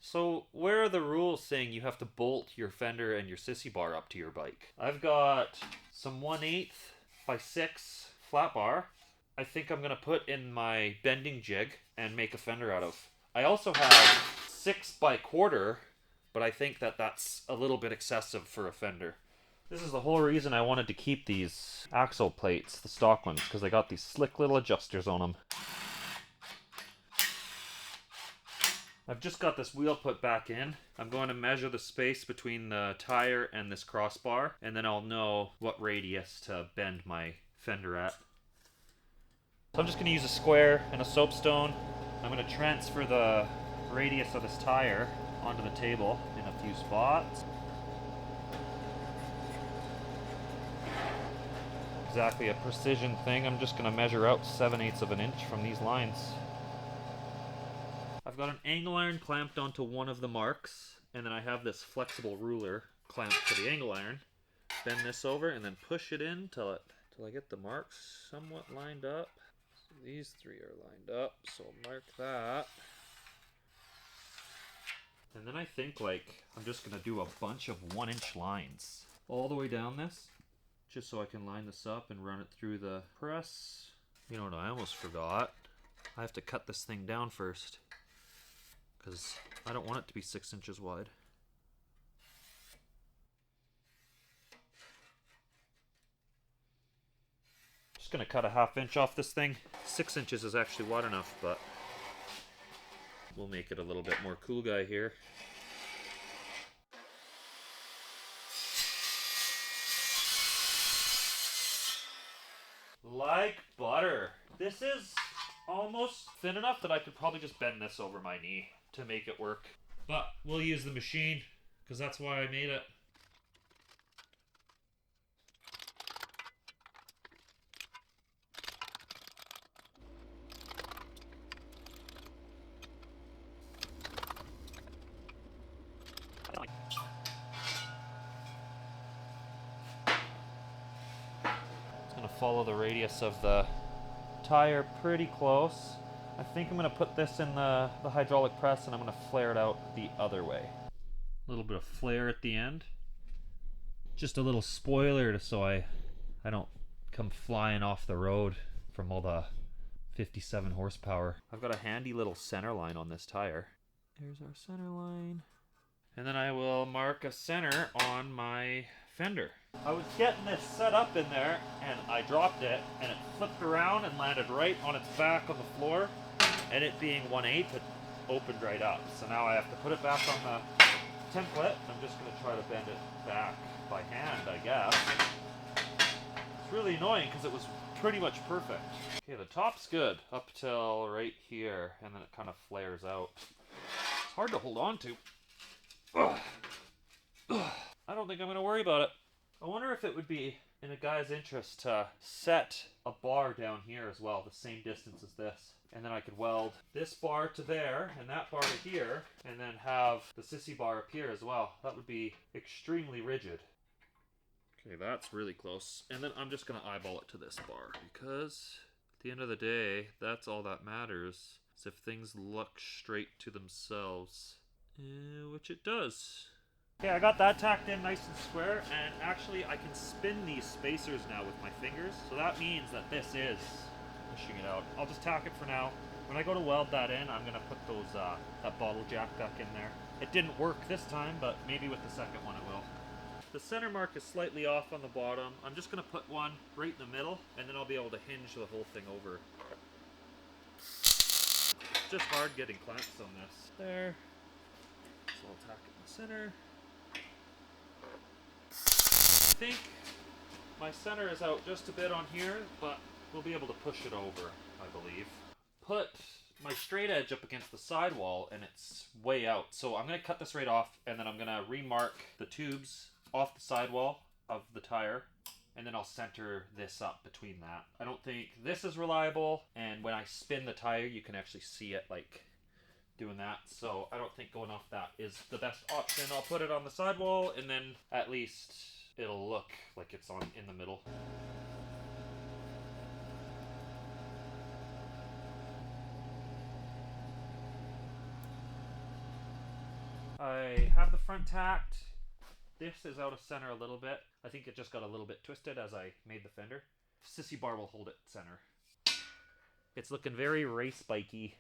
So where are the rules saying you have to bolt your fender and your sissy bar up to your bike? I've got some 1/8 by 6 flat bar. I think I'm gonna put in my bending jig and make a fender out of. I also have 6 by 1/4, but I think that that's a little bit excessive for a fender. This is the whole reason I wanted to keep these axle plates, the stock ones, because they got these slick little adjusters on them. I've just got this wheel put back in. I'm going to measure the space between the tire and this crossbar, and then I'll know what radius to bend my fender at. So I'm just going to use a square and a soapstone. I'm going to transfer the radius of this tire onto the table in a few spots. Exactly a precision thing. I'm just going to measure out 7/8 of an inch from these lines. I've got an angle iron clamped onto one of the marks, and then I have this flexible ruler clamped to the angle iron. Bend this over and then push it in till I get the marks somewhat lined up. So these 3 are lined up, so I'll mark that. And then I think I'm just gonna do a bunch of 1-inch lines all the way down this, just so I can line this up and run it through the press. You know what I almost forgot? I have to cut this thing down first, because I don't want it to be 6 inches wide. Just gonna cut a 1/2 inch off this thing. 6 inches is actually wide enough, but we'll make it a little bit more cool guy here. Like butter. This is almost thin enough that I could probably just bend this over my knee to make it work. But we'll use the machine, because that's why I made it. It's going to follow the radius of the tire pretty close. I think I'm going to put this in the hydraulic press, and I'm going to flare it out the other way. A little bit of flare at the end. Just a little spoiler so I don't come flying off the road from all the 57 horsepower. I've got a handy little center line on this tire. There's our center line. And then I will mark a center on my fender. I was getting this set up in there, and I dropped it, and it flipped around and landed right on its back on the floor. And it being 1/8, it opened right up. So now I have to put it back on the template. I'm just going to try to bend it back by hand, I guess. It's really annoying because it was pretty much perfect. Okay, the top's good up till right here, and then it kind of flares out. It's hard to hold on to. Ugh. Ugh. I don't think I'm going to worry about it. I wonder if it would be in a guy's interest to set a bar down here as well, the same distance as this. And then I could weld this bar to there and that bar to here, and then have the sissy bar up here as well. That would be extremely rigid. Okay, that's really close. And then I'm just going to eyeball it to this bar, because at the end of the day, that's all that matters, is if things look straight to themselves, which it does. Okay, I got that tacked in nice and square, and actually I can spin these spacers now with my fingers, so that means that this is pushing it out. I'll just tack it for now. When I go to weld that in, I'm going to put those that bottle jack back in there. It didn't work this time, but maybe with the second one it will. The center mark is slightly off on the bottom. I'm just going to put one right in the middle, and then I'll be able to hinge the whole thing over. It's just hard getting clamps on this. There. So I'll tack it in the center. I think my center is out just a bit on here, but we'll be able to push it over, I believe. Put my straight edge up against the sidewall, and it's way out. So I'm going to cut this right off, and then I'm going to remark the tubes off the sidewall of the tire, and then I'll center this up between that. I don't think this is reliable, and when I spin the tire, you can actually see it doing that. So I don't think going off that is the best option. I'll put it on the sidewall, and then at least it'll look like it's on in the middle. I have the front tacked. This is out of center a little bit. I think it just got a little bit twisted as I made the fender. Sissy bar will hold it center. It's looking very race bikey.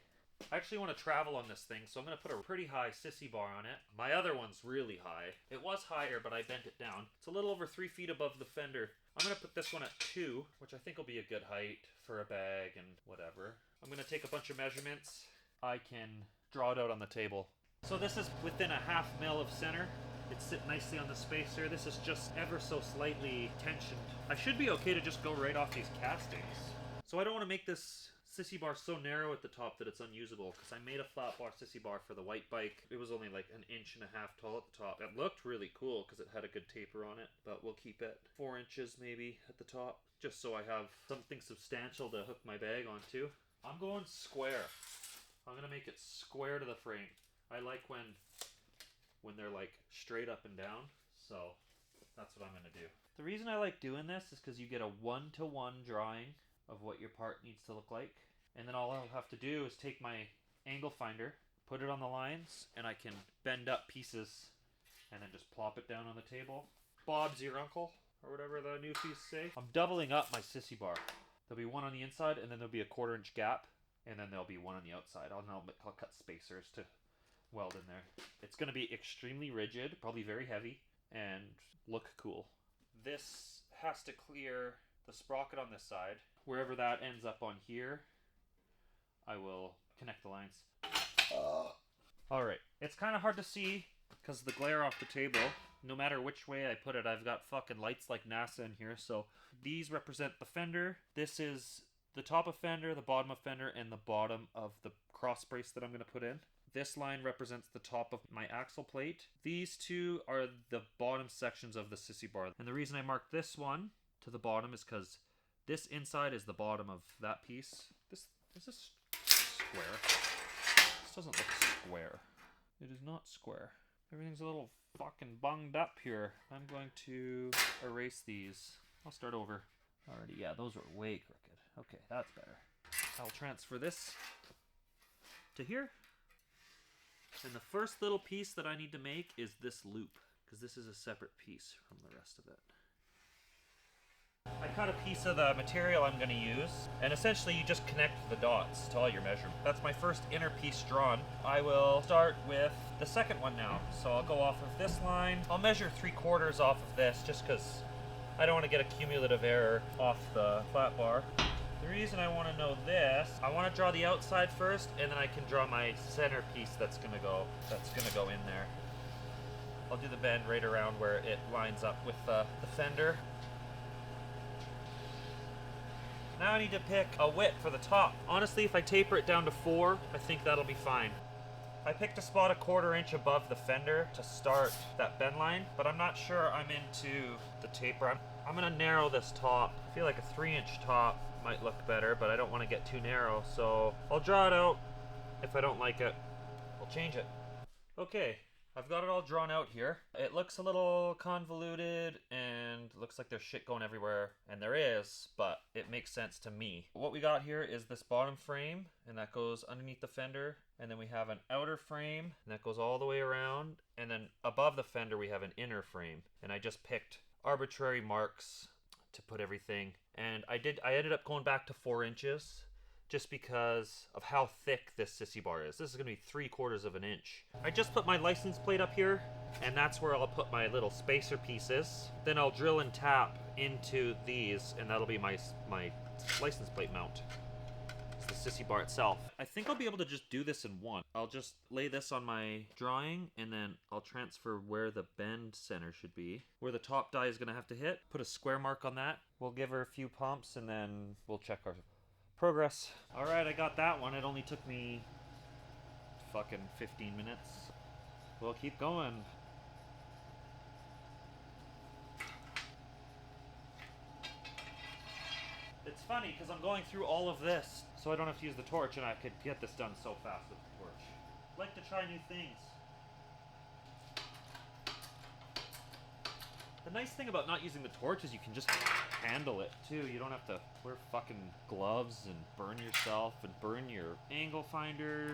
I actually want to travel on this thing, so I'm going to put a pretty high sissy bar on it. My other one's really high. It was higher, but I bent it down. It's a little over 3 feet above the fender. I'm going to put this one at 2, which I think will be a good height for a bag and whatever. I'm going to take a bunch of measurements. I can draw it out on the table. So this is within a 1/2 mil of center. It's sitting nicely on the spacer. This is just ever so slightly tensioned. I should be okay to just go right off these castings. So I don't want to make this sissy bar so narrow at the top that it's unusable, because I made a flat bar sissy bar for the white bike. It was only like 1.5 inches tall at the top. It looked really cool because it had a good taper on it, but we'll keep it 4 inches maybe at the top, just so I have something substantial to hook my bag onto. I'm going square. I'm gonna make it square to the frame. I like when they're like straight up and down, so that's what I'm gonna do. The reason I like doing this is because you get a 1-to-1 drawing of what your part needs to look like, and then all I'll have to do is take my angle finder, put it on the lines, and I can bend up pieces and then just plop it down on the table. Bob's your uncle, or whatever the newfies say. I'm doubling up my sissy bar. There'll be one on the inside, and then there'll be a 1/4 inch gap, and then there'll be one on the outside. I'll cut spacers to weld in there. It's going to be extremely rigid, probably very heavy, and look cool. This has to clear the sprocket on this side. Wherever that ends up on here, I will connect the lines. Alright, it's kind of hard to see because of the glare off the table. No matter which way I put it, I've got fucking lights like NASA in here. So these represent the fender. This is the top of fender, the bottom of fender, and the bottom of the cross brace that I'm going to put in. This line represents the top of my axle plate. These two are the bottom sections of the sissy bar. And the reason I marked this one to the bottom is because this inside is the bottom of that piece. Is this square? This doesn't look square. It is not square. Everything's a little fucking bunged up here. I'm going to erase these. I'll start over. Alrighty, yeah, those were way crooked. Okay, that's better. I'll transfer this to here. And the first little piece that I need to make is this loop, because this is a separate piece from the rest of it. I cut a piece of the material I'm going to use, and essentially you just connect the dots to all your measurements. That's my first inner piece drawn. I will start with the second one now. So I'll go off of this line. I'll measure 3/4 off of this just because I don't want to get a cumulative error off the flat bar. The reason I want to know this, I want to draw the outside first, and then I can draw my center piece that's gonna go in there. I'll do the bend right around where it lines up with the fender. Now I need to pick a width for the top. Honestly, if I taper it down to 4, I think that'll be fine. I picked a spot a 1/4 inch above the fender to start that bend line, but I'm not sure I'm into the taper. I'm gonna narrow this top. I feel like a 3-inch top might look better, but I don't want to get too narrow, so I'll draw it out. If I don't like it, I'll change it. Okay, I've got it all drawn out here. It looks a little convoluted and looks like there's shit going everywhere, and there is, but it makes sense to me. What we got here is this bottom frame, and that goes underneath the fender, and then we have an outer frame, and that goes all the way around, and then above the fender we have an inner frame, and I just picked arbitrary marks to put everything, and I ended up going back to 4 inches just because of how thick this sissy bar is. This is going to be 3/4 inch. I just put my license plate up here, and that's where I'll put my little spacer pieces. Then I'll drill and tap into these, and that'll be my license plate mount. It's the sissy bar itself. I think I'll be able to just do this in one. I'll just lay this on my drawing, and then I'll transfer where the bend center should be, where the top die is going to have to hit. Put a square mark on that. We'll give her a few pumps, and then we'll check our progress. Alright, I got that one. It only took me fucking 15 minutes. We'll keep going. It's funny because I'm going through all of this, so I don't have to use the torch, and I could get this done so fast with the torch. I like to try new things. The nice thing about not using the torch is you can just handle it too. You don't have to wear fucking gloves and burn yourself and burn your angle finder.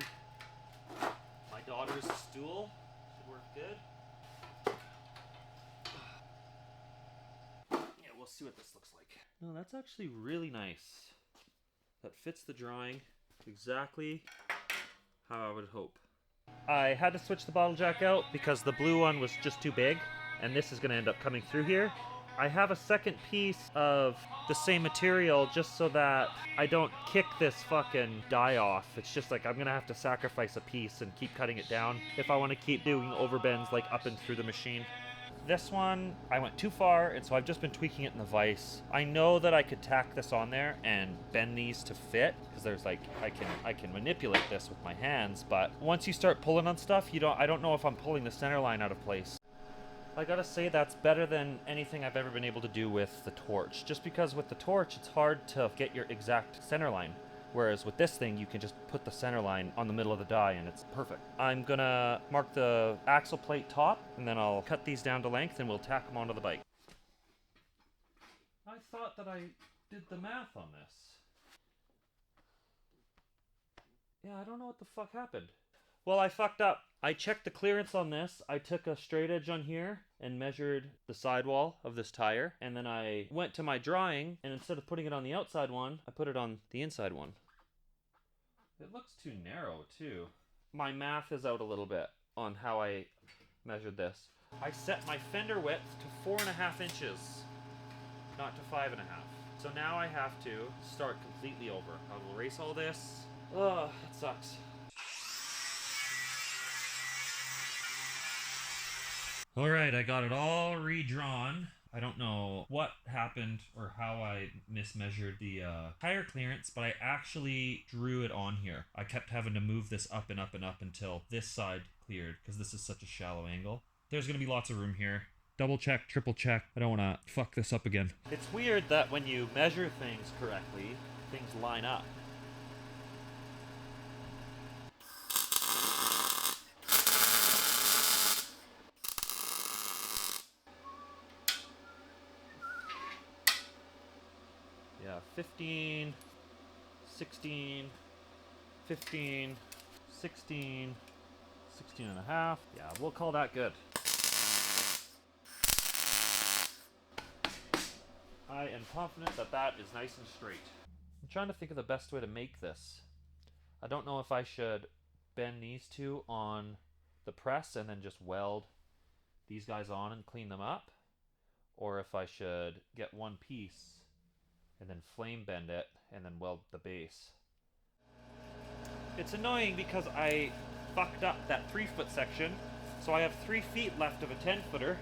My daughter's stool should work good. Yeah, we'll see what this looks like. No, that's actually really nice. That fits the drawing exactly how I would hope. I had to switch the bottle jack out because the blue one was just too big, and this is going to end up coming through here. I have a second piece of the same material just so that I don't kick this fucking die off. It's just like I'm going to have to sacrifice a piece and keep cutting it down if I want to keep doing overbends like up and through the machine. This one, I went too far, and so I've just been tweaking it in the vise. I know that I could tack this on there and bend these to fit, because there's like, I can manipulate this with my hands, but once you start pulling on stuff, I don't know if I'm pulling the center line out of place. I gotta say that's better than anything I've ever been able to do with the torch, just because with the torch, it's hard to get your exact center line. Whereas with this thing, you can just put the center line on the middle of the die and it's perfect. I'm gonna mark the axle plate top and then I'll cut these down to length and we'll tack them onto the bike. I thought that I did the math on this. Yeah, I don't know what the fuck happened. Well, I fucked up. I checked the clearance on this. I took a straight edge on here and measured the sidewall of this tire. And then I went to my drawing, and instead of putting it on the outside one, I put it on the inside one. It looks too narrow, too. My math is out a little bit on how I measured this. I set my fender width to 4.5 inches, not to 5.5. So now I have to start completely over. I will erase all this. Ugh, that sucks. Alright, I got it all redrawn. I don't know what happened or how I mismeasured the tire clearance, but I actually drew it on here. I kept having to move this up and up and up until this side cleared, because this is such a shallow angle. There's going to be lots of room here. Double check, triple check. I don't want to fuck this up again. It's weird that when you measure things correctly, things line up. Yeah, 15, 16, 15, 16, 16 and a half. Yeah, we'll call that good. I am confident that that is nice and straight. I'm trying to think of the best way to make this. I don't know if I should bend these two on the press and then just weld these guys on and clean them up, or if I should get one piece and then flame bend it and then weld the base. It's annoying because I fucked up that 3-foot section, so I have 3 feet left of a 10-footer.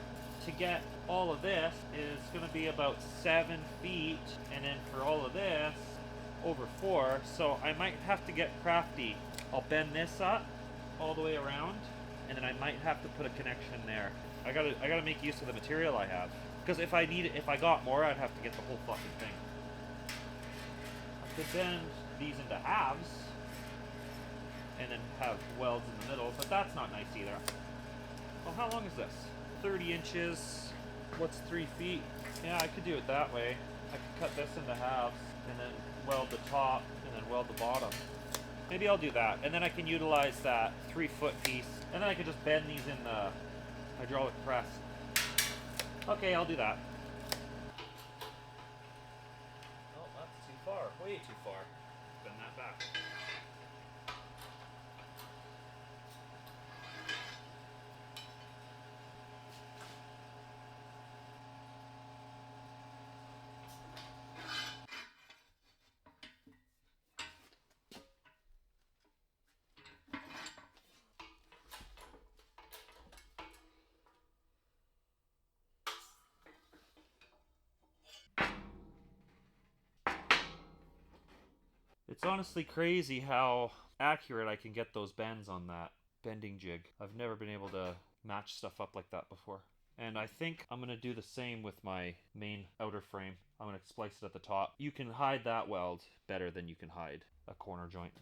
To get all of this is going to be about 7 feet, and then for all of this, over 4, so I might have to get crafty. I'll bend this up all the way around, and then I might have to put a connection there. I gotta make use of the material I have, because if I got more, I'd have to get the whole fucking thing. I could bend these into halves and then have welds in the middle, but that's not nice either. Well, how long is this? 30 inches. What's 3 feet? Yeah, I could do it that way. I could cut this into halves and then weld the top and then weld the bottom. Maybe I'll do that, and then I can utilize that 3-foot piece, and then I can just bend these in the hydraulic press. Okay, I'll do that. Oh, that's too far. Way too far. Bend that back. It's honestly crazy how accurate I can get those bends on that bending jig. I've never been able to match stuff up like that before. And I think I'm going to do the same with my main outer frame. I'm going to splice it at the top. You can hide that weld better than you can hide a corner joint.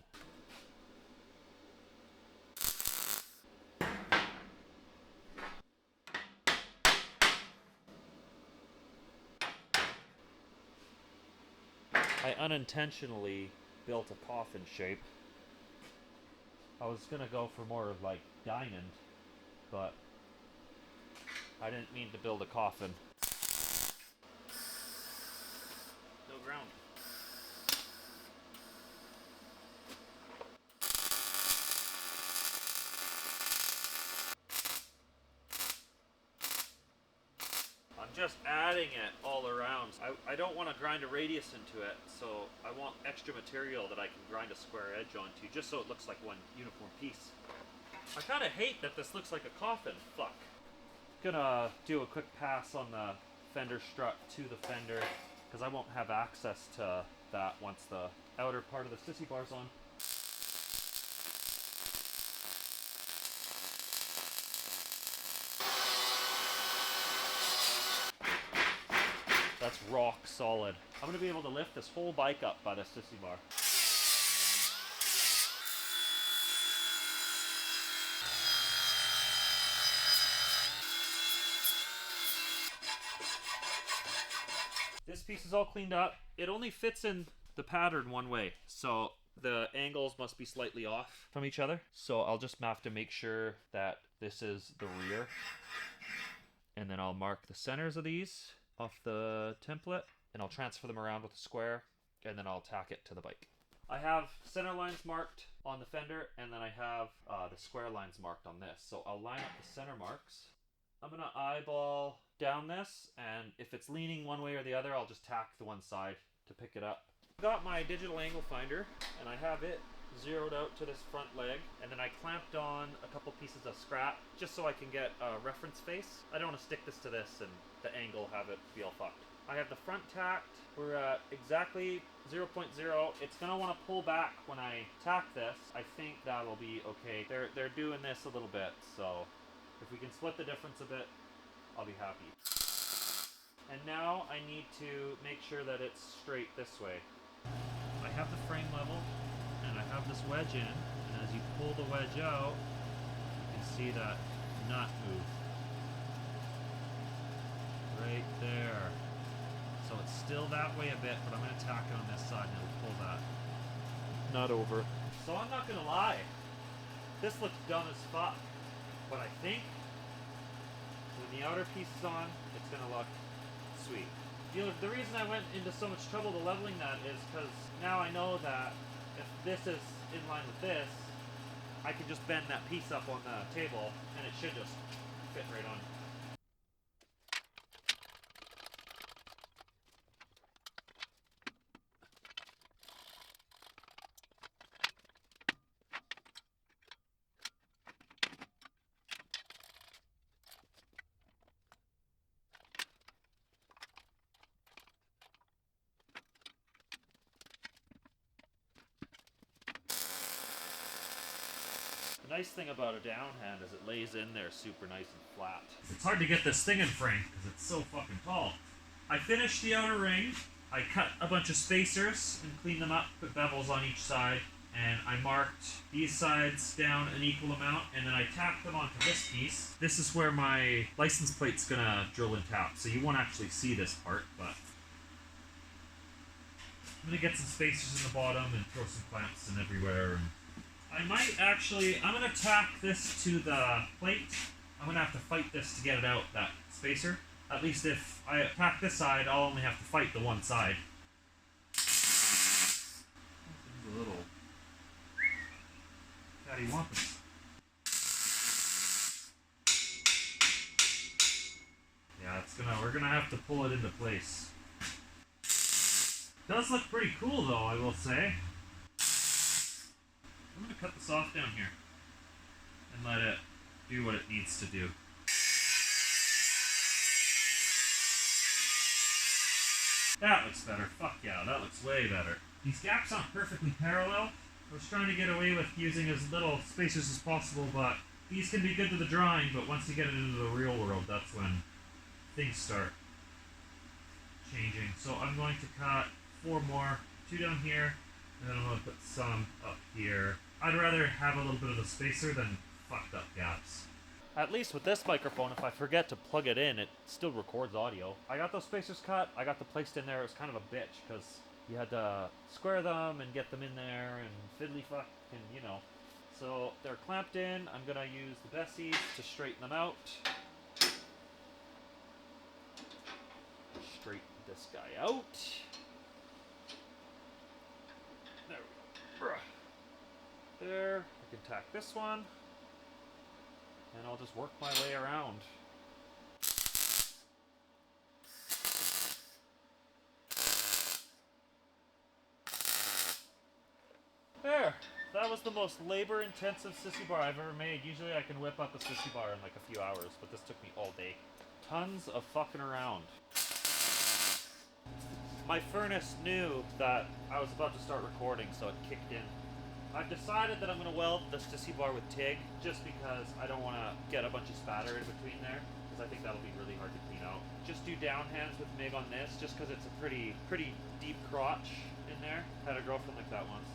I unintentionally built a coffin shape. I was gonna go for more of like diamond, but I didn't mean to build a coffin. No ground. I'm just adding it all around. I don't want to grind a radius into it, so I want extra material that I can grind a square edge onto, just so it looks like one uniform piece. I kind of hate that this looks like a coffin. Fuck. Gonna do a quick pass on the Fender strut to the Fender, because I won't have access to that once the outer part of the Sissy bar's on. That's rock solid. I'm gonna be able to lift this whole bike up by the Sissy bar. This piece is all cleaned up. It only fits in the pattern one way, so the angles must be slightly off from each other. So I'll just have to make sure that this is the rear. And then I'll mark the centers of these off the template, and I'll transfer them around with a square, and then I'll tack it to the bike. I have center lines marked on the Fender, and then I have the square lines marked on this. So I'll line up the center marks. I'm gonna eyeball down this, and if it's leaning one way or the other, I'll just tack the one side to pick it up. I've got my digital angle finder, and I have it zeroed out to this front leg, and then I clamped on a couple pieces of scrap just so I can get a reference face. I don't want to stick this to this and the angle have it be all fucked. I have the front tacked. We're at exactly 0.0. It's gonna want to pull back when I tack this. I think that'll be okay. They're doing this a little bit, so if we can split the difference a bit, I'll be happy. And now I need to make sure that it's straight this way. I have the frame level, and I have this wedge in, and as you pull the wedge out, you can see that nut move. Right there. So it's still that way a bit, but I'm going to tack it on this side and it'll pull that nut over. So I'm not going to lie, this looks dumb as fuck, but I think when the outer piece is on, it's going to look sweet. The reason I went into so much trouble to leveling that is because now I know that if this is in line with this, I can just bend that piece up on the table and it should just fit right on. The nice thing about a downhand is it lays in there super nice and flat. It's hard to get this thing in frame because it's so fucking tall. I finished the outer ring. I cut a bunch of spacers and cleaned them up, put bevels on each side, and I marked these sides down an equal amount, and then I tacked them onto this piece. This is where my license plate's gonna drill and tap, so you won't actually see this part, but I'm gonna get some spacers in the bottom and throw some clamps in everywhere. I'm gonna tack this to the plate. I'm gonna have to fight this to get it out, that spacer. At least if I tack this side, I'll only have to fight the one side. This is a little... How do you want this? Yeah, we're gonna have to pull it into place. Does look pretty cool though, I will say. I'm going to cut this off down here and let it do what it needs to do. That looks better. Fuck yeah, that looks way better. These gaps aren't perfectly parallel. I was trying to get away with using as little spacers as possible, but these can be good to the drawing, but once you get it into the real world, that's when things start changing. So I'm going to cut 4 more, 2 down here, and then I'm going to put some up here. I'd rather have a little bit of a spacer than fucked up gaps. At least with this microphone, if I forget to plug it in, it still records audio. I got those spacers cut, I got them placed in there. It was kind of a bitch, because you had to square them and get them in there and fiddly fuck and, you know. So they're clamped in. I'm gonna use the Bessies to straighten them out. Straighten this guy out. There we go. There. I can tack this one. And I'll just work my way around. There. That was the most labor-intensive sissy bar I've ever made. Usually I can whip up a sissy bar in like a few hours, but this took me all day. Tons of fucking around. My furnace knew that I was about to start recording, so it kicked in. I've decided that I'm going to weld the sissy bar with TIG, just because I don't want to get a bunch of spatter in between there, because I think that'll be really hard to clean out. Just do downhands with MIG on this, just because it's a pretty deep crotch in there. Had a girlfriend like that once.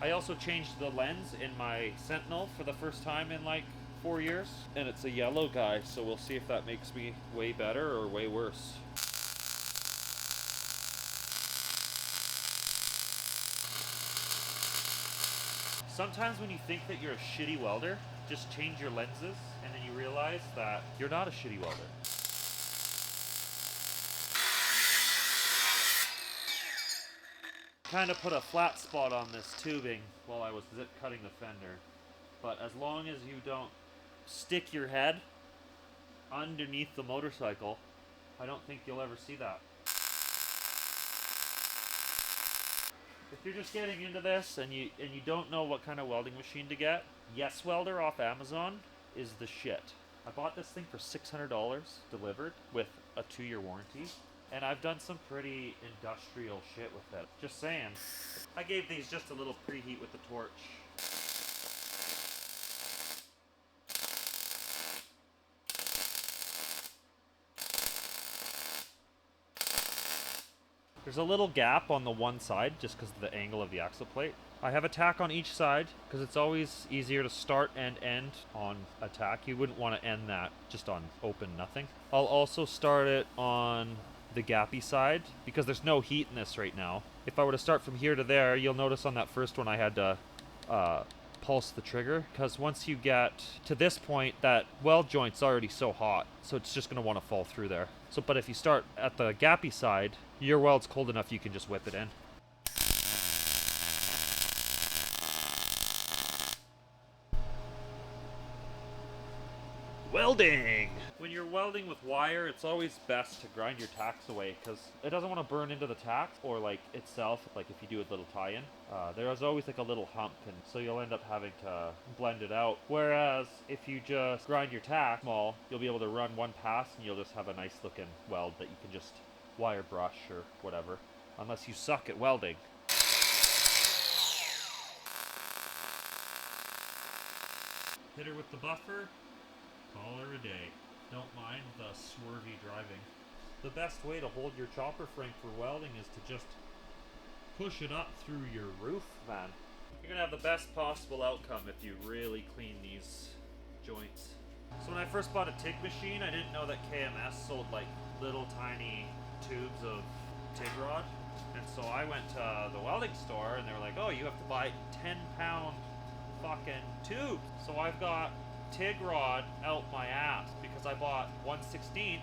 I also changed the lens in my Sentinel for the first time in like 4 years, and it's a yellow guy, so we'll see if that makes me way better or way worse. Sometimes when you think that you're a shitty welder, just change your lenses, and then you realize that you're not a shitty welder. Kind of put a flat spot on this tubing while I was zip cutting the fender. But as long as you don't stick your head underneath the motorcycle, I don't think you'll ever see that. If you're just getting into this and you don't know what kind of welding machine to get, Yes Welder off Amazon is the shit. I bought this thing for $600 delivered with a 2-year warranty, and I've done some pretty industrial shit with it. Just saying. I gave these just a little preheat with the torch. There's a little gap on the one side just because of the angle of the axle plate. I have a tack on each side because it's always easier to start and end on a tack. You wouldn't want to end that just on open nothing. I'll also start it on the gappy side because there's no heat in this right now. If I were to start from here to there, you'll notice on that first one I had to pulse the trigger, because once you get to this point, that weld joint's already so hot, so it's just going to want to fall through there. So, but if you start at the gappy side, your weld's cold enough you can just whip it in. Welding! When you're welding with wire, it's always best to grind your tacks away because it doesn't want to burn into the tacks or like itself, like if you do a little tie-in. There's always like a little hump, and so you'll end up having to blend it out. Whereas if you just grind your tack small, you'll be able to run one pass and you'll just have a nice looking weld that you can just wire brush or whatever. Unless you suck at welding. Hit her with the buffer. Call her a day. Don't mind the swervy driving. The best way to hold your chopper frame for welding is to just push it up through your roof, man. You're gonna have the best possible outcome if you really clean these joints. So when I first bought a TIG machine, I didn't know that KMS sold like little tiny tubes of TIG rod. And so I went to the welding store and they were like, oh, you have to buy 10-pound fucking tubes. So I've got TIG rod out my ass because I bought 1/16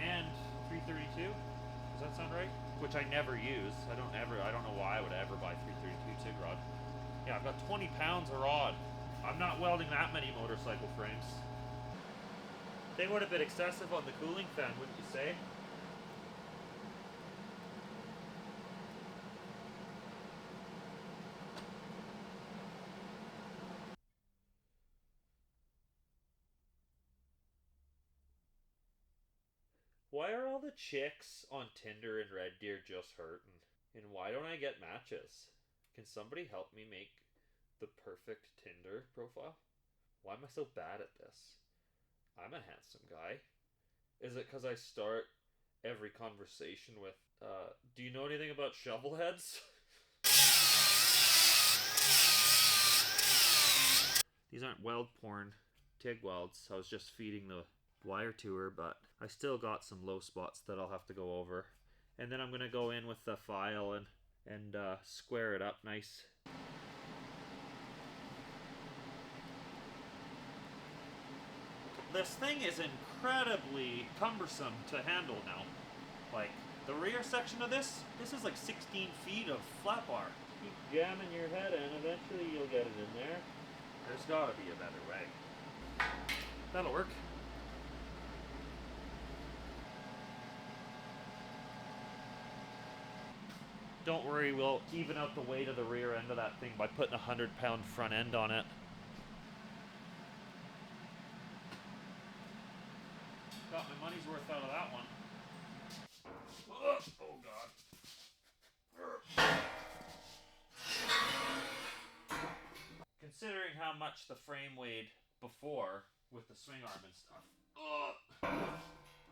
and 332. Does that sound right? Which I never use. I don't know why I would ever buy 332 TIG rod. Yeah, I've got 20 pounds of rod. I'm not welding that many motorcycle frames. They would have been excessive on the cooling fan, wouldn't you say? Why are all the chicks on Tinder and Red Deer just hurting? And why don't I get matches? Can somebody help me make the perfect Tinder profile? Why am I so bad at this? I'm a handsome guy. Is it because I start every conversation with, do you know anything about shovel heads? These aren't weld porn TIG welds. I was just feeding the wire to her, but I still got some low spots that I'll have to go over. And then I'm going to go in with the file and square it up nice. this thing is incredibly cumbersome to handle now. Like, the rear section of this is like 16 feet of flat bar. Keep jamming your head in, eventually you'll get it in there. There's gotta be a better way. That'll work. Don't worry, we'll even out the weight of the rear end of that thing by putting a 100-pound front end on it. Got my money's worth out of that one. Oh God. Considering how much the frame weighed before with the swing arm and stuff.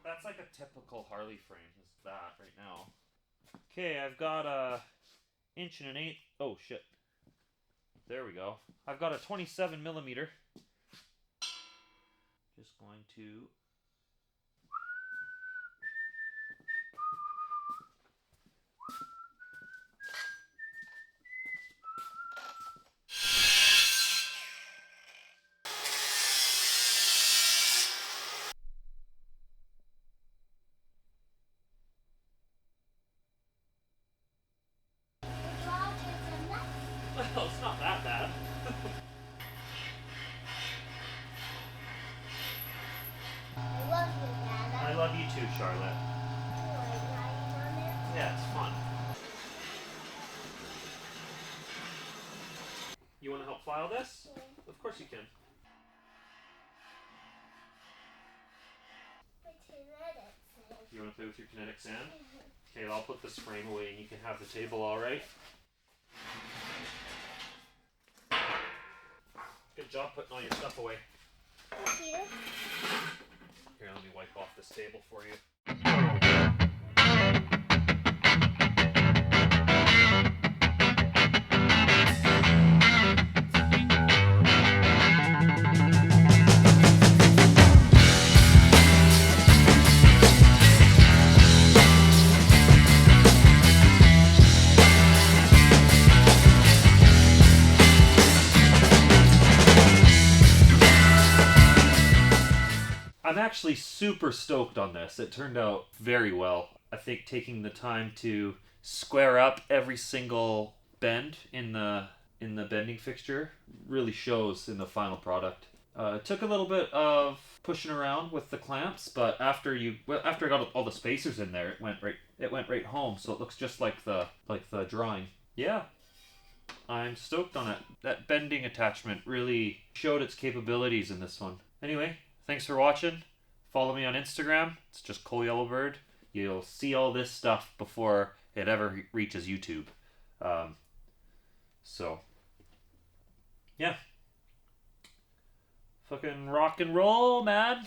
That's like a typical Harley frame, is that right now. Okay, I've got a 1.125. Oh shit. There we go. I've got a 27mm. Just going to well, it's not that bad. I love you, Dad. I love you too, Charlotte. Yeah, it's fun. You want to help file this? Yeah. Of course you can. You want to play with your kinetic sand? Okay, I'll put this frame away and you can have the table, alright? Good job putting all your stuff away. Thank you. Here, let me wipe off this table for you. I'm actually super stoked on this. It turned out very well. I think taking the time to square up every single bend in the bending fixture really shows in the final product. It took a little bit of pushing around with the clamps, but after I got all the spacers in there, it went right home. So it looks just like the drawing. Yeah, I'm stoked on it. That bending attachment really showed its capabilities in this one. Anyway, thanks for watching. Follow me on Instagram. It's just Cole Yellowbird. You'll see all this stuff before it ever reaches YouTube. So, yeah. Fucking rock and roll, man.